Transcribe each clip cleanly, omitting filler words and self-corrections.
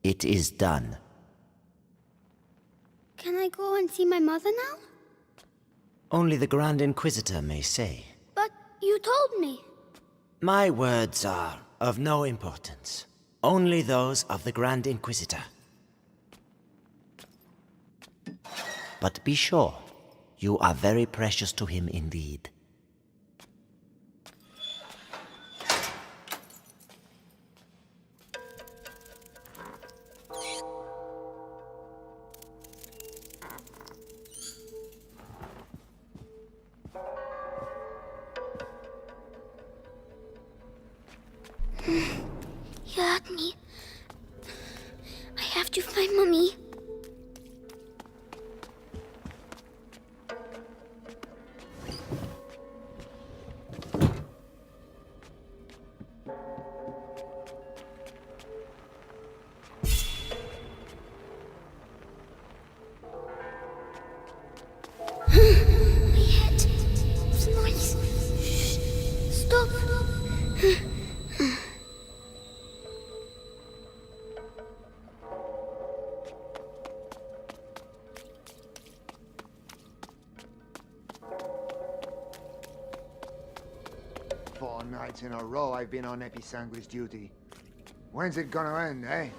It is done. Can I go and see my mother now? Only the Grand Inquisitor may say. But you told me. My words are of no importance. Only those of the Grand Inquisitor. But be sure, you are very precious to him indeed. You hurt me. I have to find Mommy. My head. What's the noise? Shh. Stop. Four nights in a row I've been on Episanguis duty. When's it gonna end, eh?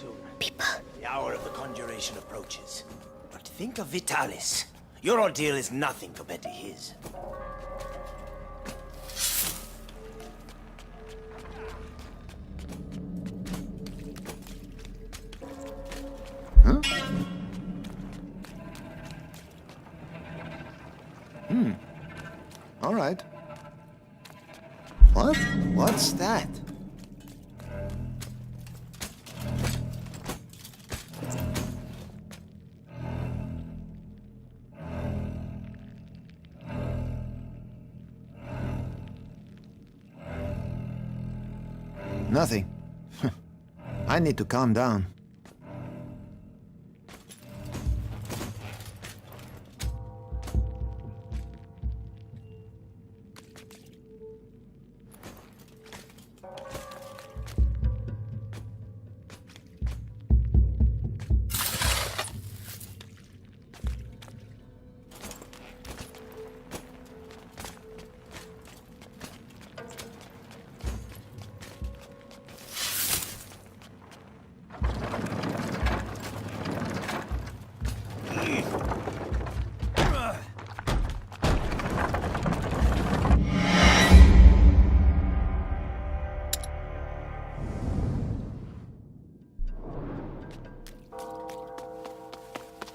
Soon. People. The hour of the conjuration approaches. But think of Vitalis. Your ordeal is nothing compared to his. Huh? All right. What? What's that? Nothing. I need to calm down.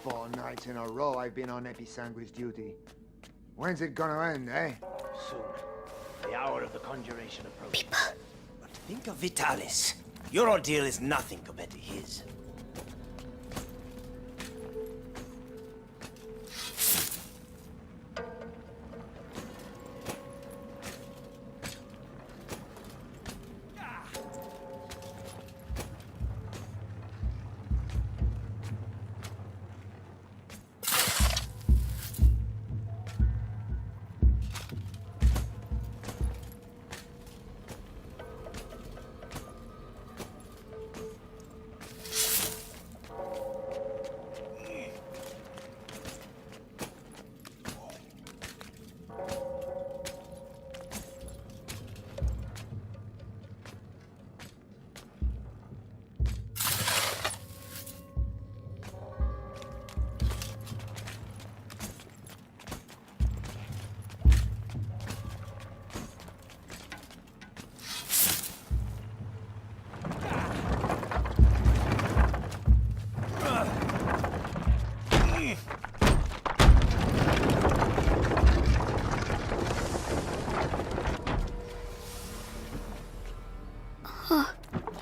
Four nights in a row I've been on Episanguis duty. When's it gonna end, eh? Soon. The hour of the conjuration approaches. People. But think of Vitalis. Your ordeal is nothing compared to his.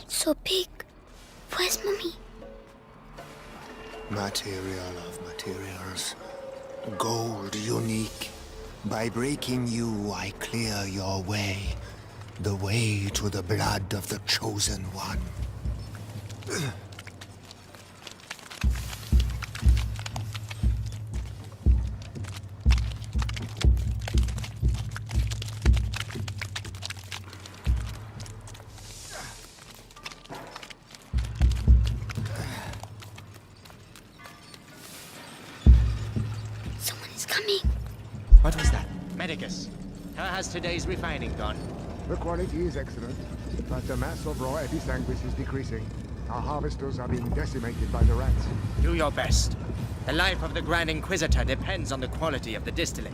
So big. Where's Mommy? Material of materials. Gold unique. By breaking you, I clear your way. The way to the blood of the chosen one. coming. What was that? Medicus, how has today's refining gone? The quality is excellent, but the mass of raw episanguis is decreasing. Our harvesters are being decimated by the rats. Do your best. The life of the Grand Inquisitor depends on the quality of the distillate.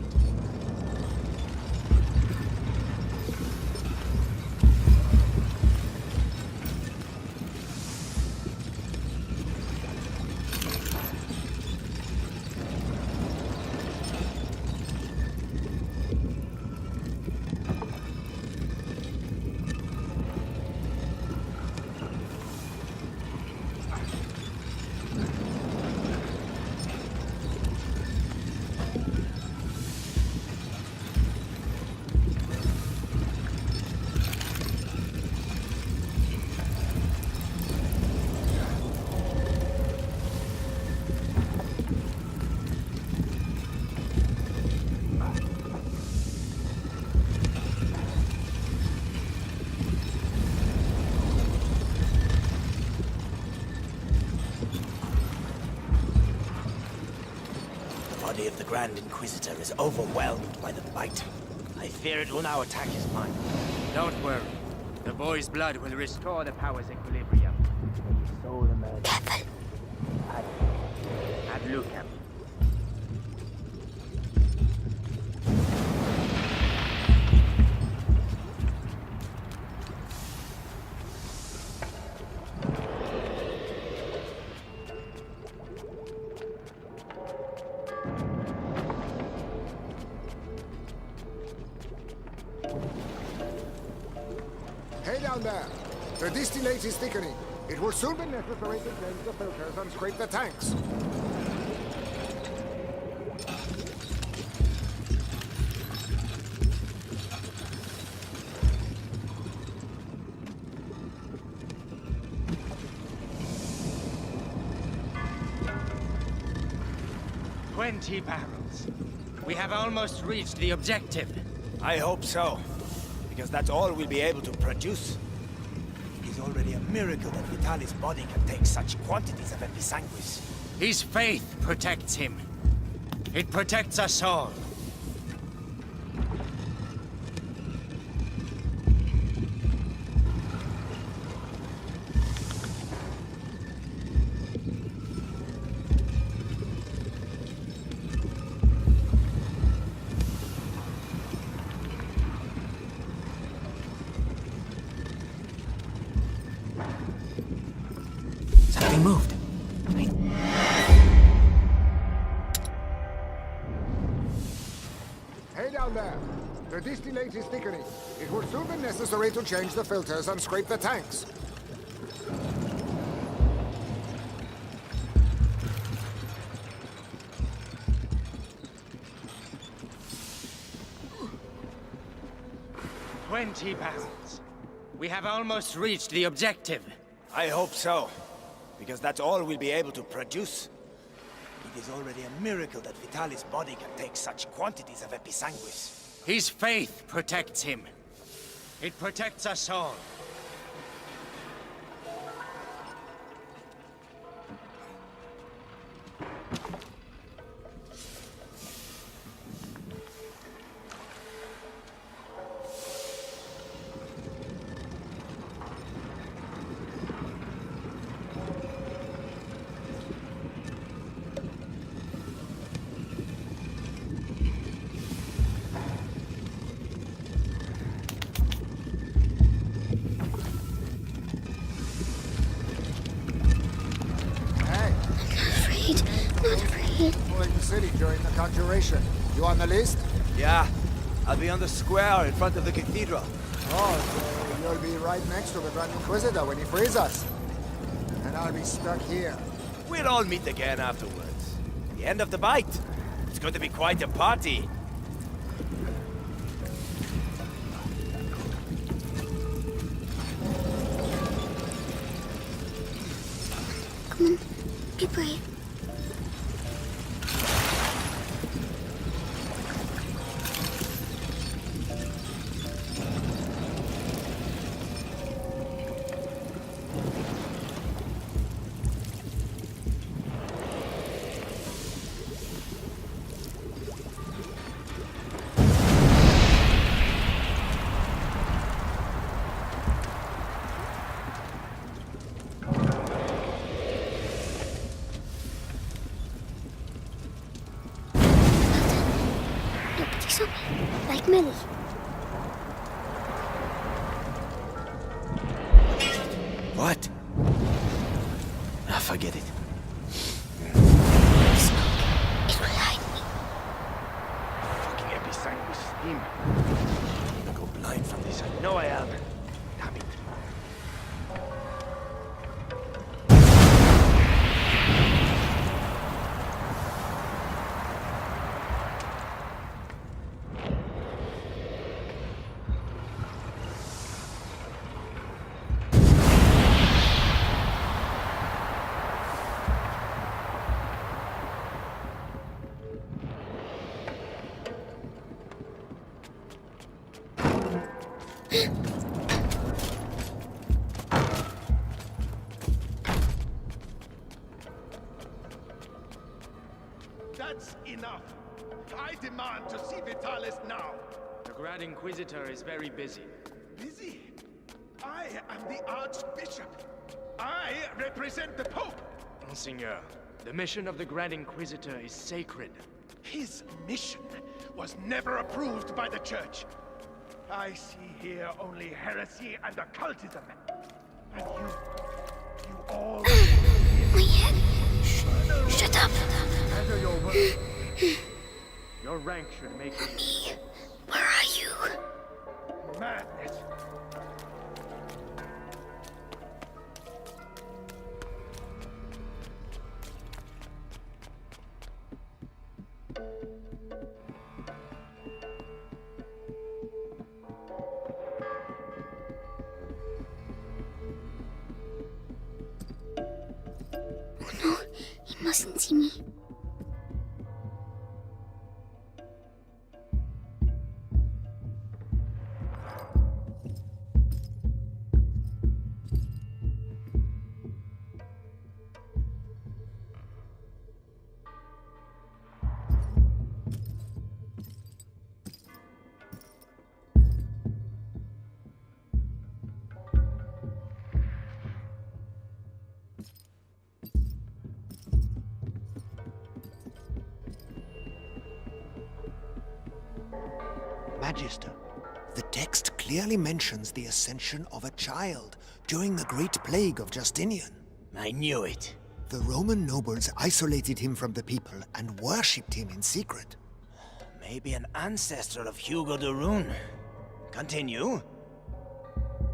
The body of the Grand Inquisitor is overwhelmed by the bite. I fear it will now attack his mind. Don't worry. The boy's blood will restore the power's equilibrium. Devil. Ad lucem. Hey down there! The distillate is thickening. It will soon be necessary to change the filters and scrape the tanks. "20 barrels. We have almost reached the objective. I hope so, because that's all we'll be able to produce. It is already a miracle that Vitalis' body can take such quantities of episanguis. His faith protects him. It protects us all. Something moved. Hey down there! The distillate is thickening. It will soon be necessary to change the filters and scrape the tanks. "20 barrels. We have almost reached the objective. I hope so, because that's all we'll be able to produce. It is already a miracle that Vitalis' body can take such quantities of episanguis. His faith protects him. It protects us all. Hey, Not afraid. exploring the city during the conjuration. You on the list? Yeah, I'll be on the square in front of the cathedral. Oh, so you'll be right next to the Grand Inquisitor when he frees us. And I'll be stuck here. We'll all meet again afterwards. The end of the bite. It's going to be quite a party. Come on. Be brave. like Millie. What? Ah, forget it. It will hide me. Fucking episanguis steam. I'm gonna go blind from this. I know I am. Damn it. That's enough. I demand to see Vitalis now. The Grand Inquisitor is very busy. Busy? I am the Archbishop. I represent the Pope. Monseigneur, the mission of the Grand Inquisitor is sacred. His mission was never approved by the Church. I see here only heresy and occultism. And you all... My head. Shut up. Enter your word. Your rank should make you... Me. Where are you? madness. Oh no, he mustn't see me. Magister, the text clearly mentions the ascension of a child during the Great Plague of Justinian. I knew it. The Roman nobles isolated him from the people and worshipped him in secret. Maybe an ancestor of Hugo de Rune. Continue.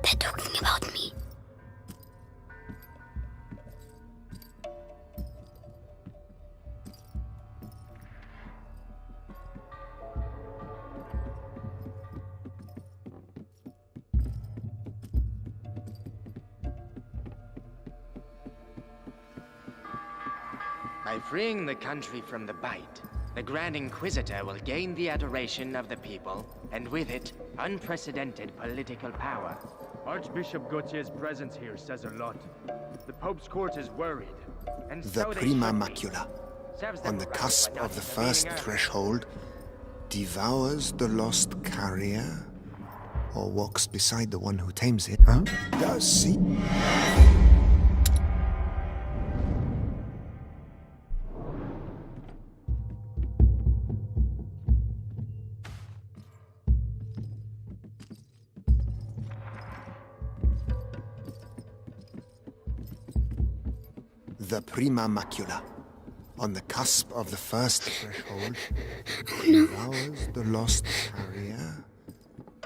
They're talking about me. By freeing the country from the Bite, the Grand Inquisitor will gain the adoration of the people, and with it, unprecedented political power. Archbishop Gautier's presence here says a lot. The Pope's court is worried. And The so they Prima should be. Macula, Serves them on the right cusp for not of the intervening first early. threshold, devours the lost carrier, or walks beside the one who tames it. Huh? Does see. The Prima Macula, on the cusp of the first threshold, devours the lost carrier,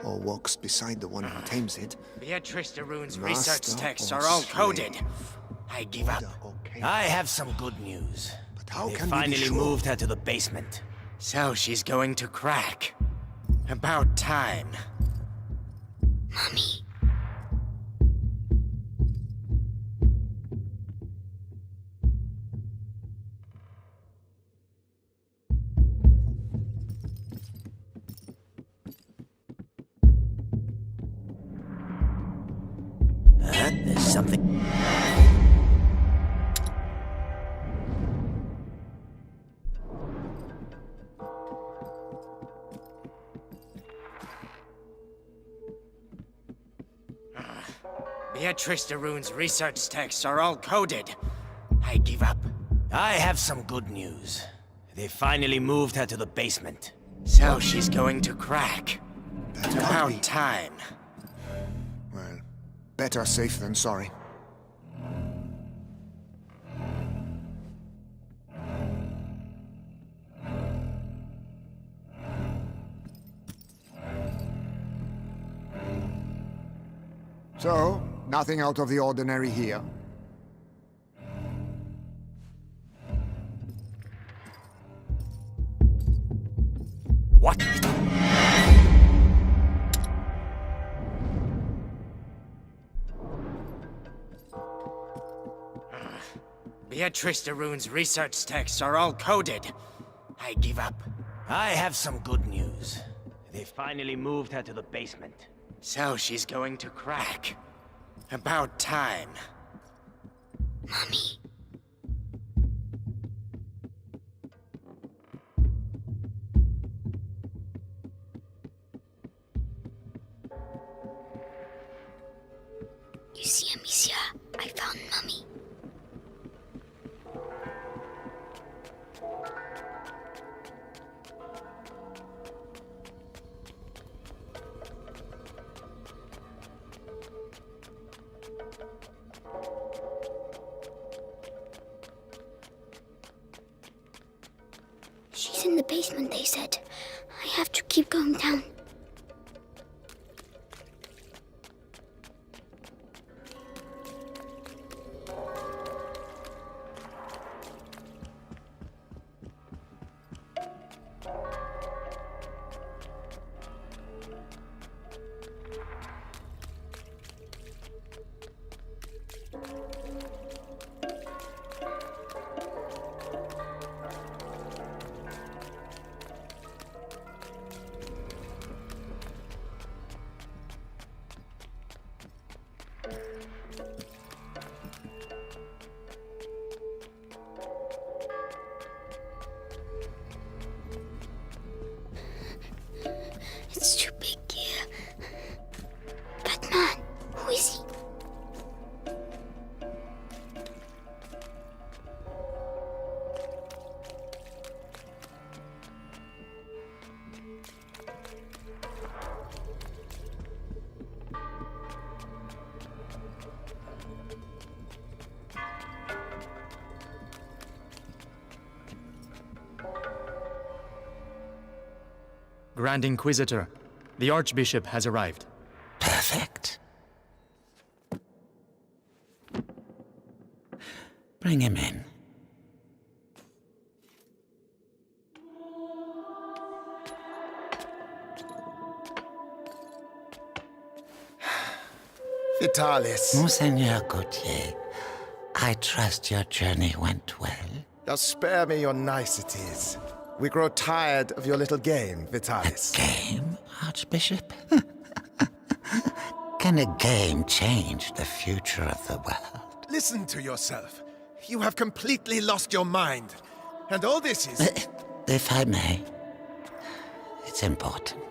or walks beside the one who tames it. Beatrice de Rune's Master research texts or are all slave? coded. I give up. Okay. I have some good news. But how They can we be finally sure? moved her to the basement. So she's going to crack. About time. Mommy. There's something. Beatrice de Rune's research texts are all coded. I give up. I have some good news. They finally moved her to the basement. So she's going to crack. That can't About be. time. Well, better safe than sorry. So, nothing out of the ordinary here. What? Beatrice de Rune's research texts are all coded. I give up. I have some good news. They finally moved her to the basement. So she's going to crack. About time. Mommy. You see, Amicia, I found Mommy. She's in the basement, they said. I have to keep going down. It's too big here. That man, who is he? Grand Inquisitor, the Archbishop has arrived. Perfect. Bring him in. Vitalis, Monseigneur Gautier, I trust your journey went well. now spare me your niceties. We grow tired of your little game, Vitalis. Game, Archbishop? Can a game change the future of the world? Listen to yourself. You have completely lost your mind. And all this is... If I may, it's important.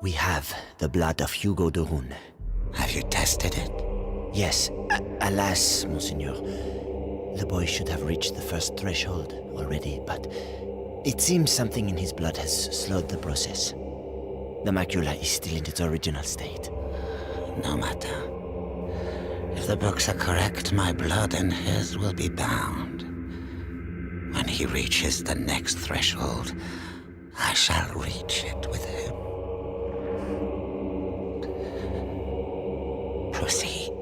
We have the blood of Hugo de Rune. Have you tested it? Yes, alas, Monseigneur. The boy should have reached the first threshold already, but it seems something in his blood has slowed the process. The macula is still in its original state. No matter. If the books are correct, my blood and his will be bound. When he reaches the next threshold, I shall reach it with him. Proceed.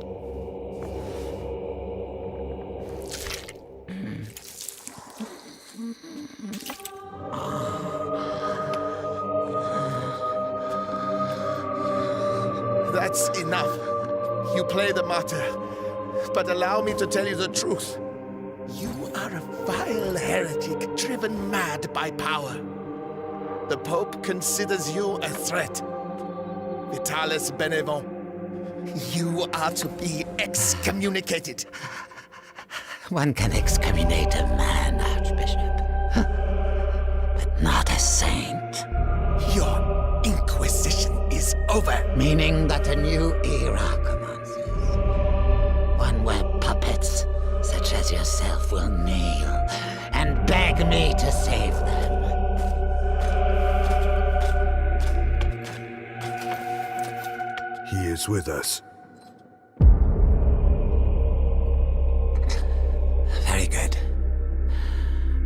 That's enough. You play the martyr. But allow me to tell you the truth. You are a vile heretic driven mad by power. The Pope considers you a threat. Vitalis Benevent, you are to be excommunicated. One can excommunicate a man, Archbishop, but not a saint. Your Inquisition is over. Meaning that a new era commences. One where puppets, such as yourself, himself will kneel and beg me to save them. He is with us. Very good.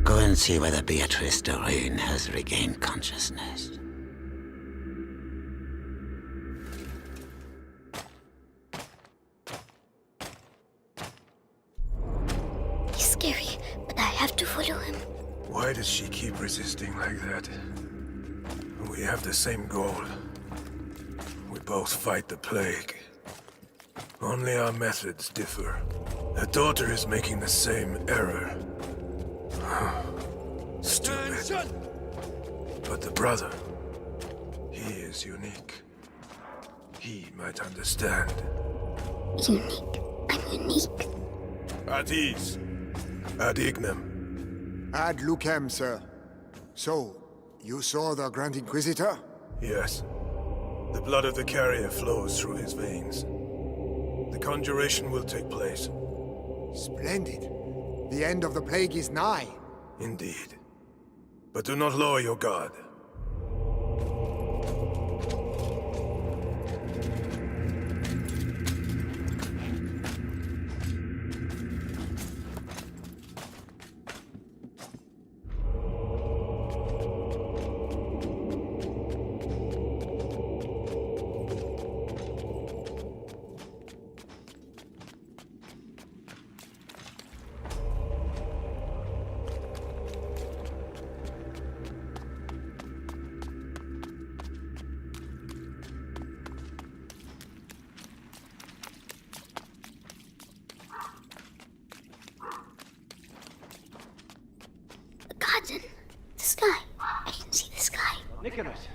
Go and see whether Beatrice Doreen has regained consciousness. He's scary, but I have to follow him. Why does she keep resisting like that? We have the same goal. We both fight the plague. Only our methods differ. Her daughter is making the same error. Stupid. But the brother, he is unique. He might understand. Unique? I'm unique? At ease. Ad ignem. Ad lucem, sir. So, you saw the Grand Inquisitor? Yes. The blood of the carrier flows through his veins. The conjuration will take place. Splendid. The end of the plague is nigh. Indeed. But do not lower your guard. Garden. The sky. I can see the sky. Nicholas,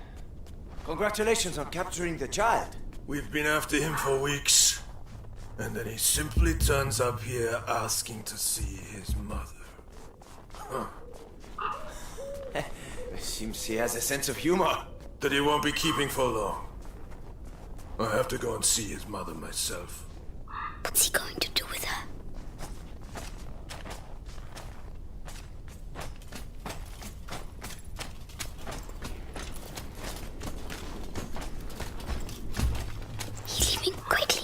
congratulations on capturing the child. We've been after him for weeks. And then he simply turns up here asking to see his mother. Huh. Seems he has a sense of humor. That he won't be keeping for long. I have to go and see his mother myself. What's he going to do with her? He's leaving quickly.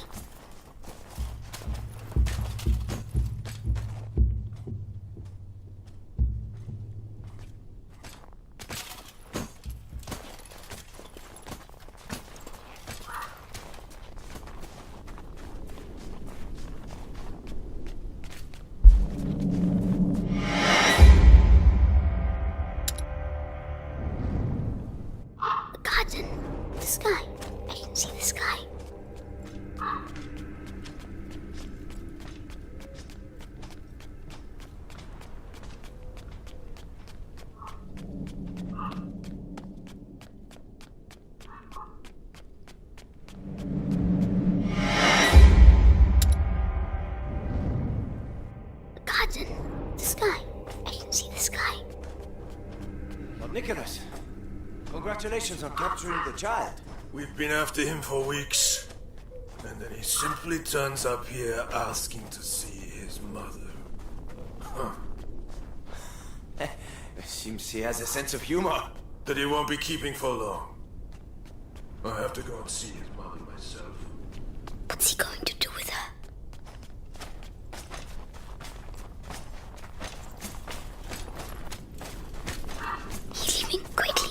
Garden. The sky. I can see the sky. Garden. The sky. I can see the sky. Lord Nicholas, congratulations on capturing the child. We've been after him for weeks. And then he simply turns up here asking to see his mother. Huh. Seems he has a sense of humor. That he won't be keeping for long. I have to go and see his mother myself. What's he going to do with her? He's leaving quickly.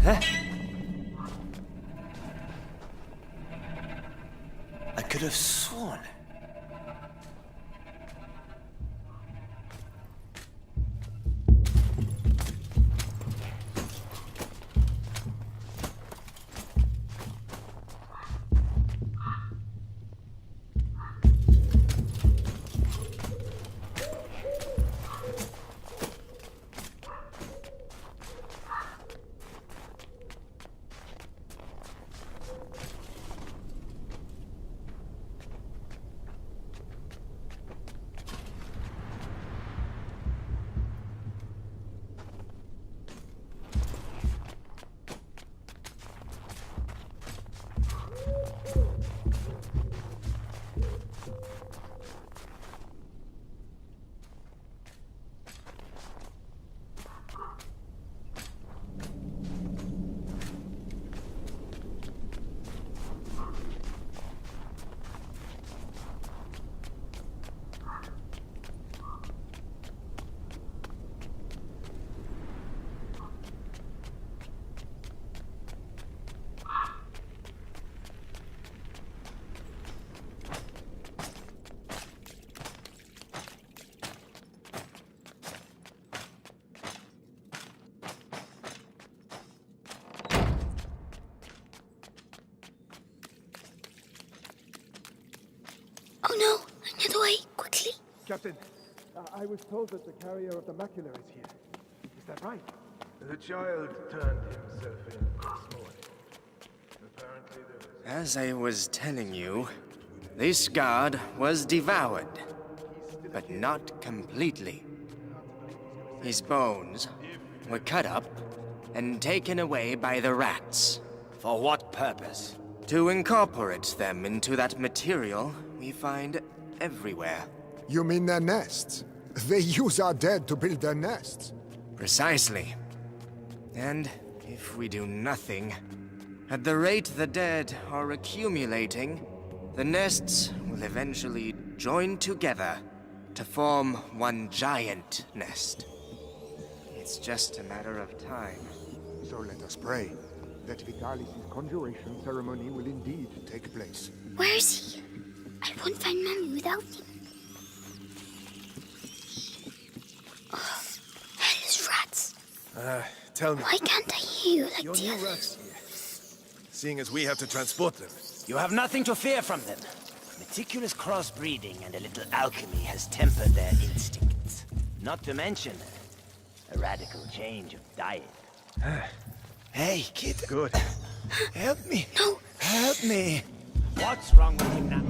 Huh? I could have sworn. Captain, I was told that the carrier of the macula is here. Is that right? The child turned himself in this morning. Apparently there was... As I was telling you, this guard was devoured, but not completely. His bones were cut up and taken away by the rats. For what purpose? To incorporate them into that material we find everywhere. You mean their nests? They use our dead to build their nests. Precisely. And if we do nothing, at the rate the dead are accumulating, the nests will eventually join together to form one giant nest. It's just a matter of time. So let us pray that Vitalis' conjuration ceremony will indeed take place. Where is he? I won't find Mommy without him. Oh, hellish rats. Tell me, Why can't I hear you like your the new others? rats here, seeing as we have to transport them. You have nothing to fear from them. Meticulous crossbreeding and a little alchemy has tempered their instincts. Not to mention a radical change of diet. Hey, kid. Good. Help me. No. Help me. What's wrong with him now?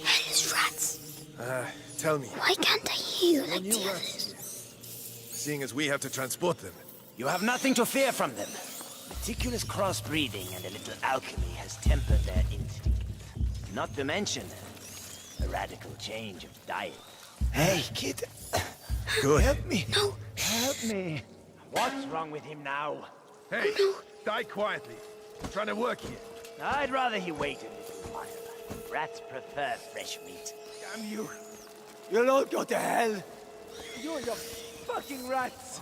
Hellish rats. Tell me, Why can't I hear you your like new the rats others? here, seeing as we have to transport them. You have nothing to fear from them. Meticulous crossbreeding and a little alchemy has tempered their instincts. Not to mention a radical change of diet. Hey, kid. Good. Help me. No. Help me. What's wrong with him now? Hey, die quietly. I'm trying to work here. I'd rather he waited a little while. Rats prefer fresh meat. Damn you. You'll all go to hell. You and your fucking rats.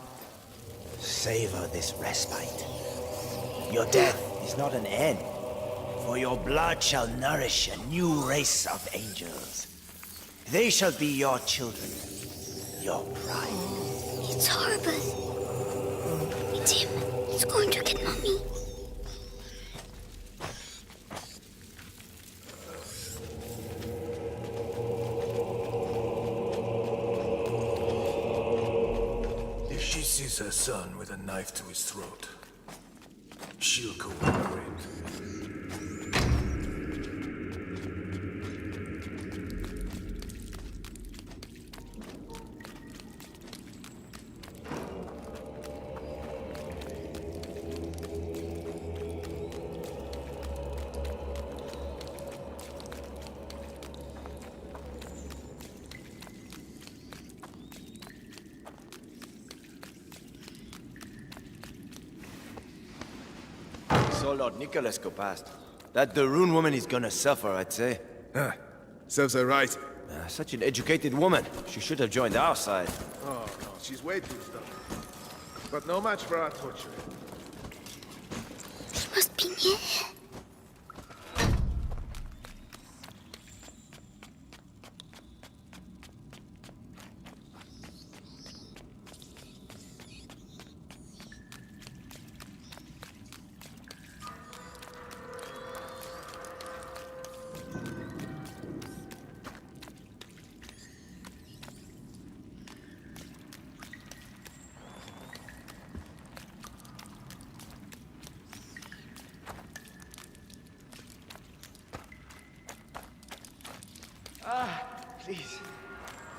Savor this respite. Your death is not an end, for your blood shall nourish a new race of angels. They shall be your children, your pride. It's horrible. It's him. He's going to get Mommy. If she sees her son with a knife to his throat, she'll cooperate. So Lord Nicholas go past. That the Rune woman is gonna suffer, I'd say. Serves her right. Such an educated woman. She should have joined our side. Oh, no, she's way too stubborn. But no match for our torture. He must be near. Please.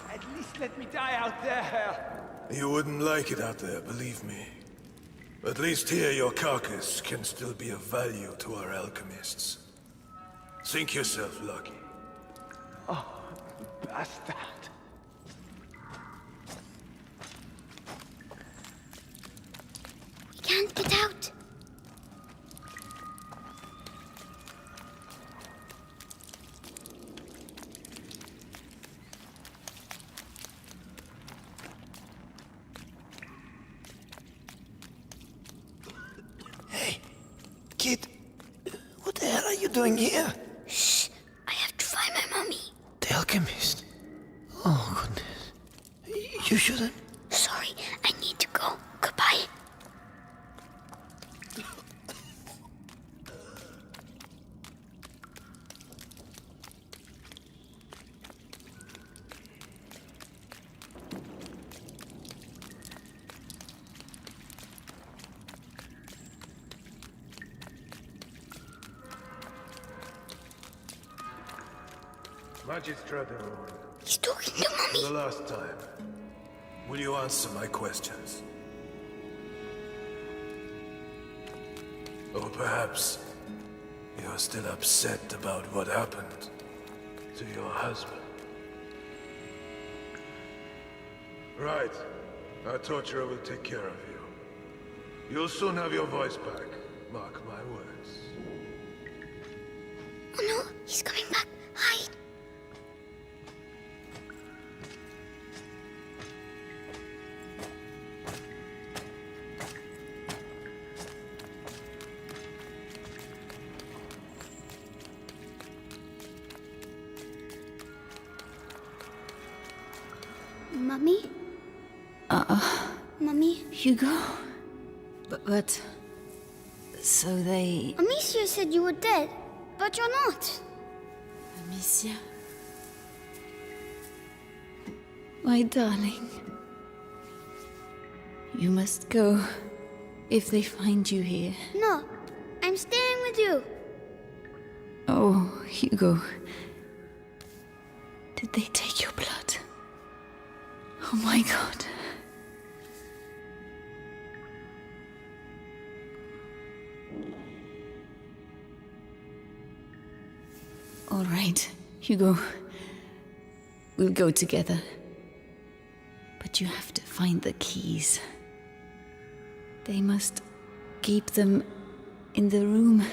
At least let me die out there. You wouldn't like it out there, believe me. At least here your carcass can still be of value to our alchemists. Think yourself lucky. Bastard. We can't get out. Hey, kid. What the hell are you doing here? Shh. I have to find my Mommy. The alchemist. Oh. You shouldn't. Sorry, I need to go. Goodbye. Magistrate, He's talking to for the Mommy. last time, will you answer my questions? Or perhaps you're still upset about what happened to your husband. Right. Our torturer will take care of you. You'll soon have your voice back. Mark my words. Oh no, he's coming back. Hide. Mummy? Mummy? Hugo? But... So they... Amicia said you were dead, but you're not. Amicia? My darling. You must go if they find you here. No, I'm staying with you. Oh, Hugo. Did they take your blood? Oh my God. All right, Hugo. We'll go together. But you have to find the keys. They must keep them in the room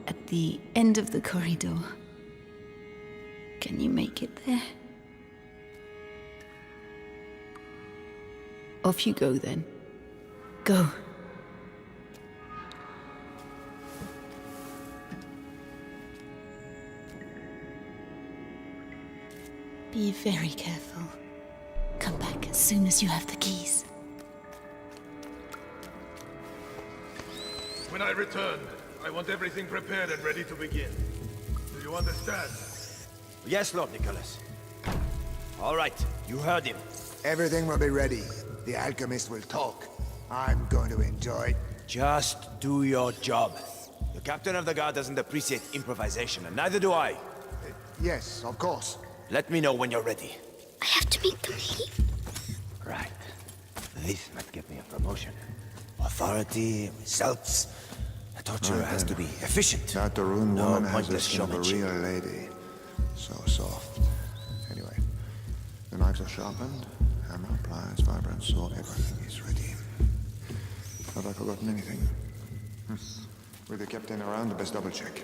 at the end of the corridor. Can you make it there? Off you go then. Go. Be very careful. Come back as soon as you have the keys. When I return, I want everything prepared and ready to begin. Do you understand? Yes, Lord Nicholas. All right, you heard him. Everything will be ready. The alchemist will talk. I'm going to enjoy. Just do your job. The captain of the guard doesn't appreciate improvisation, and neither do I. Yes, of course. Let me know when you're ready. I have to make them leave. Right. This might give me a promotion. Authority, results. A torturer has to be efficient. That the rune No woman has the pointless skin of a showmanship. real lady. So soft. Anyway, the knives are sharpened, hammer, pliers, vibrant sword, everything is ready. Have I forgotten anything? With the captain around, best double check.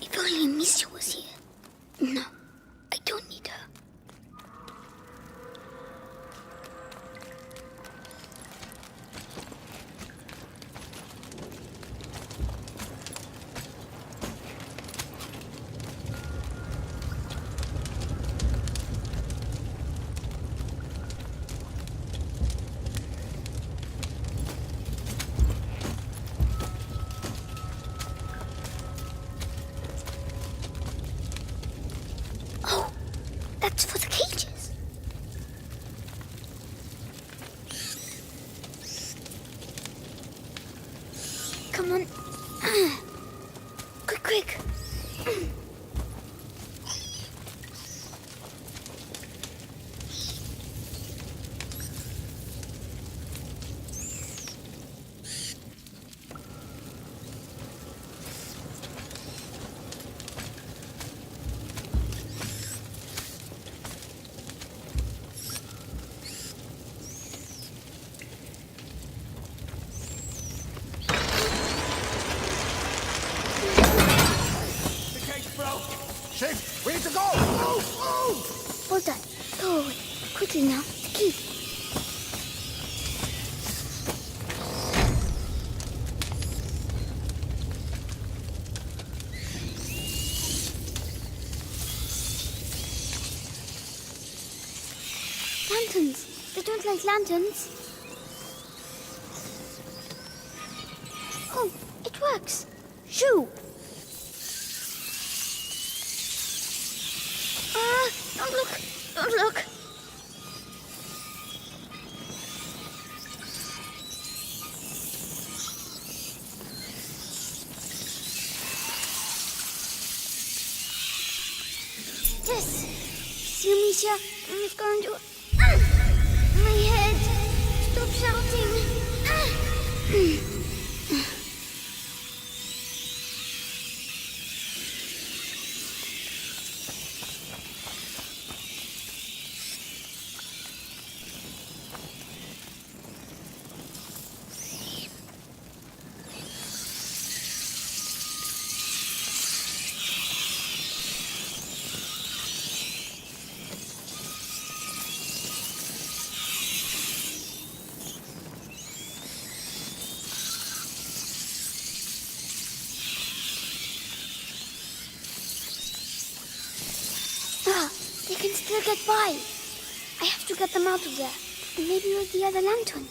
If only Amicia was here. No, I don't need her. Oh, that's for the cages. Come on. Quickly now, the key. Lanterns. They don't like lanterns. Oh, it works. Shoo! Don't look! Don't look! Yes! See, Amicia, I'm going to... My head! Stop shouting! They can still get by. I have to get them out of there. Maybe with the other lantern.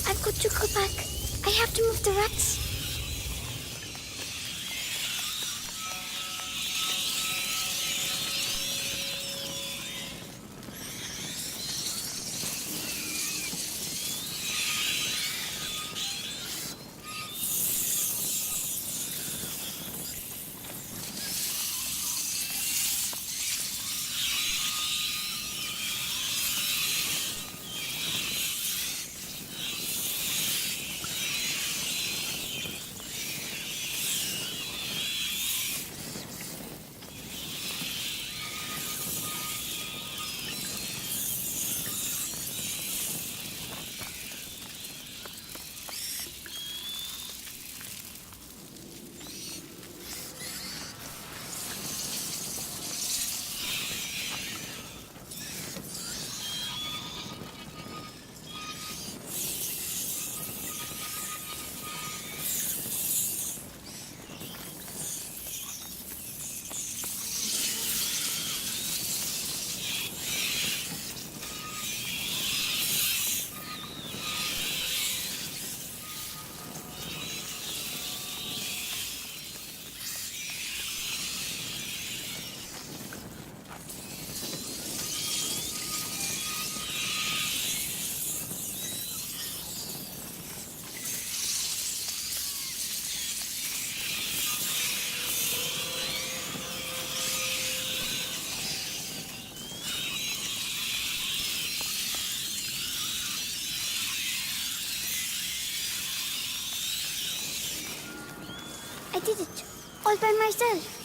I've got to go back. I have to move the rats. I did it, all by myself.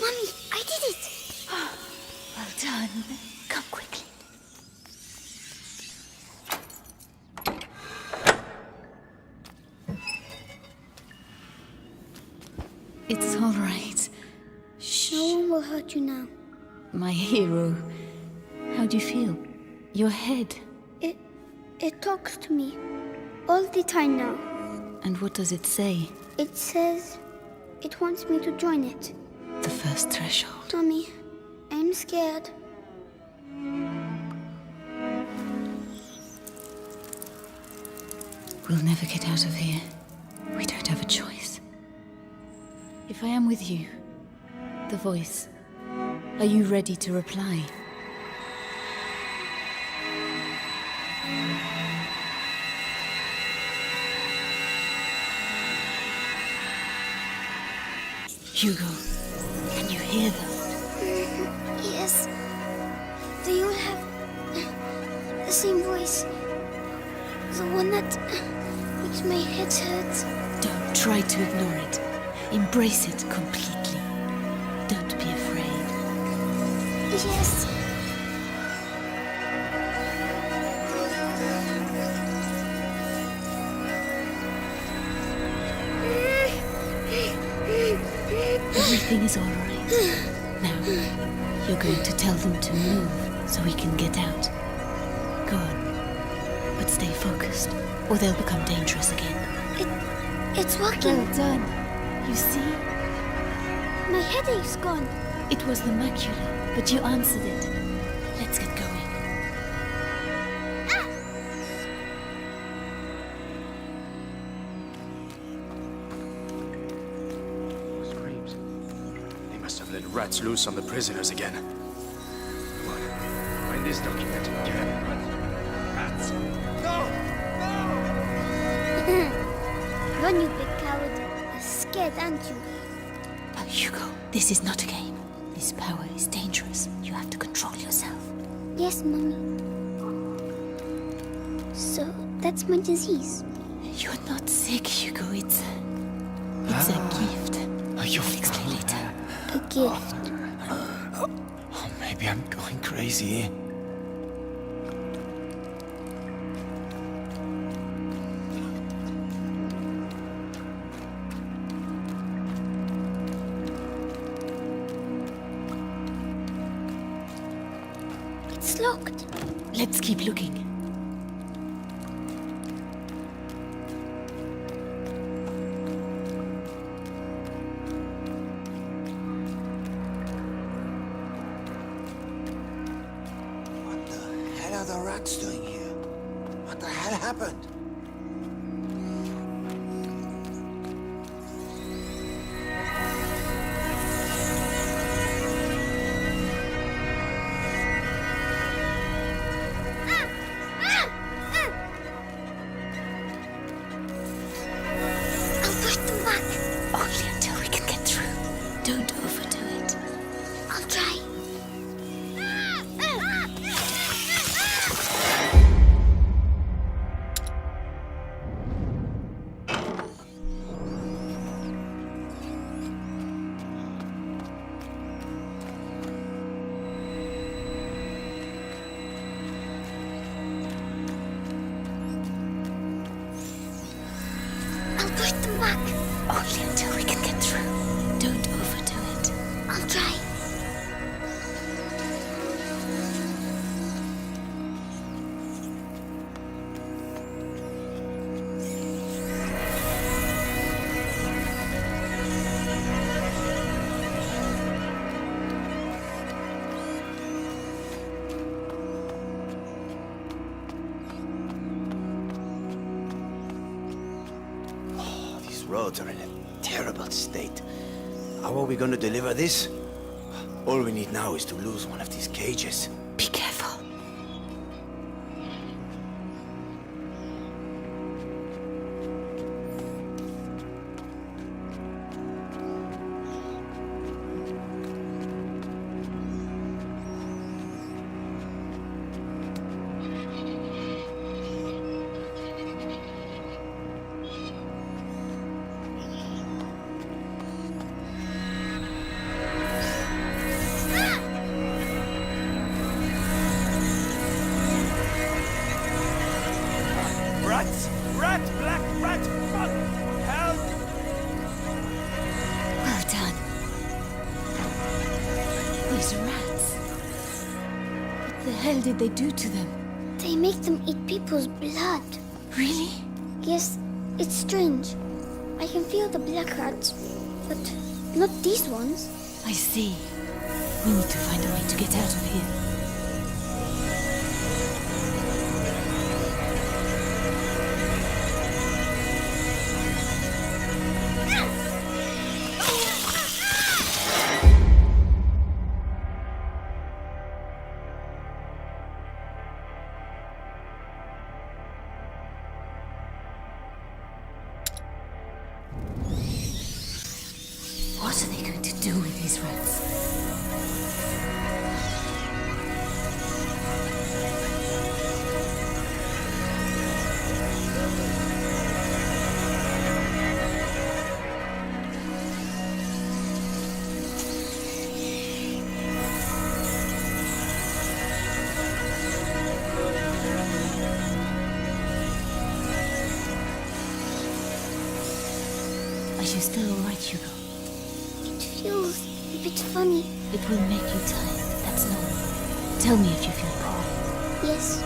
Mommy, I did it! Well done. Come quickly. It's all right. Shh. No one will hurt you now. My hero. How do you feel? Your head. It talks to me. All the time now. And what does it say? It says it wants me to join it. The first threshold. Mommy, I'm scared. We'll never get out of here. We don't have a choice. If I am with you, the voice, are you ready to reply? Hugo, can you hear them? Yes. They all have the same voice. The one that makes my head hurt. Don't try to ignore it. Embrace it completely. Don't be afraid. Yes. Everything is all right. Now, you're going to tell them to move so we can get out. Go on. But stay focused, or they'll become dangerous again. It's working. Well done. You see? My headache's gone. It was the macula, but you answered it. Let's get going. Screams. They must have let rats loose on the prisoners again. Come on. Find this document. Give him a run. Rats. Run, you big coward. You're scared, aren't you? Hugo, this is not a game. This power is dangerous. You have to control yourself. Yes, Mommy. So, that's my disease. You're not sick, Hugo. It's a gift. You'll explain later. A gift. Oh, maybe I'm going crazy. It's locked. Let's keep looking. What the hell are the rats doing here? What the hell happened? I'll push them back. Only until we can get through. Don't overdo it. I'll try. I'll push them back. Only until we can get through. Don't overdo it. I'll try. These roads are in a terrible state. How are we going to deliver this? All we need now is to lose one of these cages. Be careful. Rats! Rat! Black rat! Fuck! Help! Well done. These rats. What the hell did they do to them? They make them eat people's blood. Really? Yes, it's strange. I can feel the black rats, but not these ones. I see. We need to find a way to get out of here. What are they going to do with these rats? Are you still alright, Hugo? It feels a bit funny. It will make you tired, that's normal. Tell me if you feel poorly. Yes.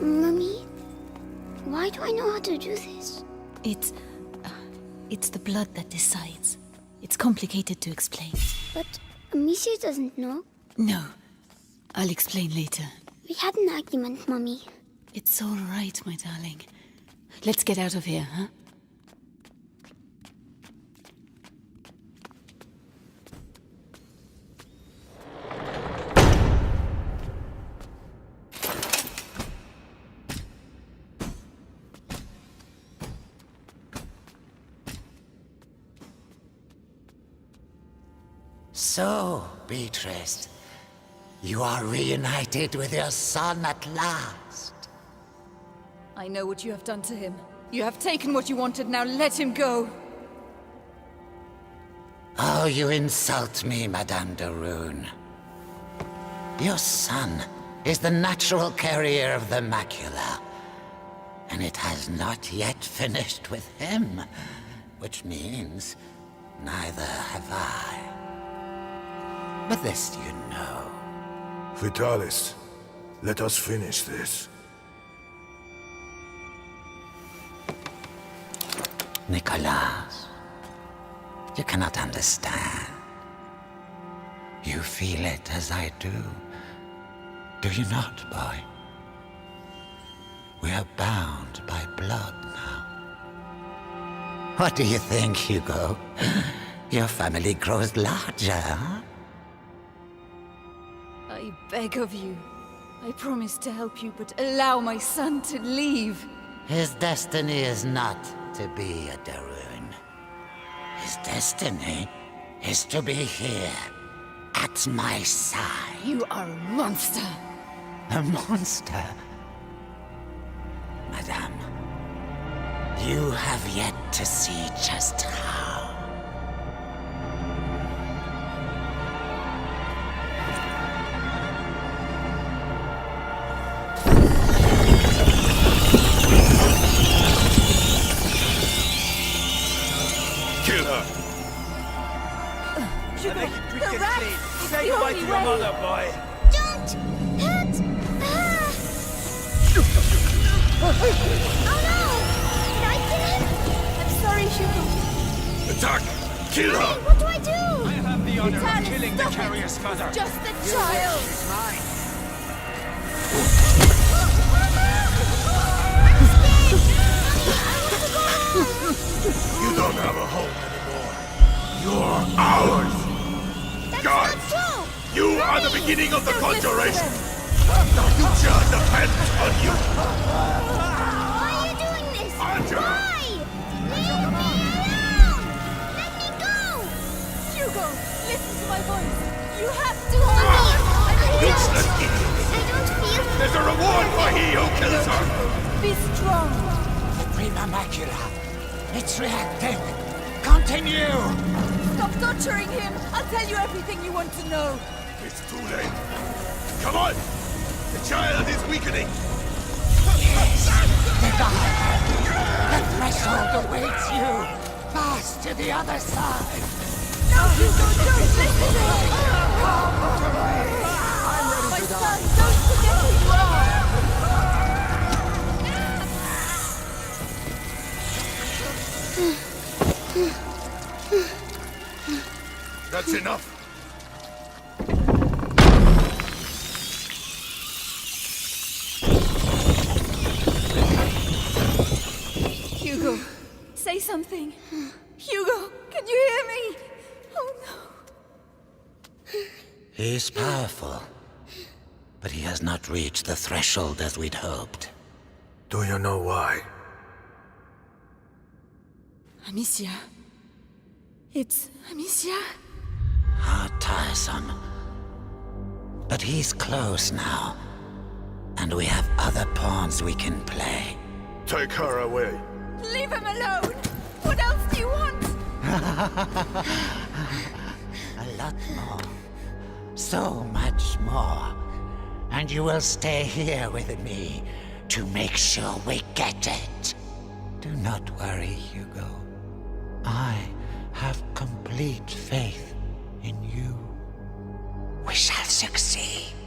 Mummy, why do I know how to do this? It's the blood that decides. It's complicated to explain. But Amicia doesn't know. No. I'll explain later. We had an argument, Mummy. It's all right, my darling. Let's get out of here, huh? So, Beatrice, you are reunited with your son at last. I know what you have done to him. You have taken what you wanted, now let him go! Oh, you insult me, Madame de Rune. Your son is the natural carrier of the macula, and it has not yet finished with him, which means neither have I. But this you know. Vitalis, let us finish this. Nicholas, you cannot understand. You feel it as I do. Do you not, boy? We are bound by blood now. What do you think, Hugo? Your family grows larger, huh? I beg of you. I promise to help you, but allow my son to leave. His destiny is not to be a de Rune. His destiny is to be here, at my side. You are a monster. A monster? Madame, you have yet to see just how. Kill her! Hugo, Cricket the rats! kid, It's say the goodbye only to your way! mother, boy. Don't hurt her! Oh no! Did I kill him? I'm sorry, Hugo. Attack! Kill her! What do I do? I have the honor of Vitalis, killing the stop it. carrier's mother. Just a child! She's mine. You don't have a home anymore. You're ours! That's God! not true! You are the beginning of the Don't listen to conjuration! them. The future depends on you! Why are you doing this? Archer! Why? Leave me alone! Let me go! Hugo, listen to my voice. You have to Useless idiot! I don't feel... There's a reward for he who kills her! be strong. Prima macula. It's reacting. Continue! Stop torturing him. I'll tell you everything you want to know. It's too late. Come on! The child is weakening! the guide. The threshold awaits you. Pass to the other side. No, Hugo, don't listen to him! Come to me. My son, don't forget who you are! That's enough. Hugo, say something. Hugo, can you hear me? Oh no. He's powerful, but he has not reached the threshold as we'd hoped. Do you know why? Amicia. It's Amicia. How tiresome. But he's close now, and we have other pawns we can play. Take her away. Leave him alone! What else do you want? A lot more. So much more. And you will stay here with me to make sure we get it. Do not worry, Hugo. I have complete faith in you. We shall succeed.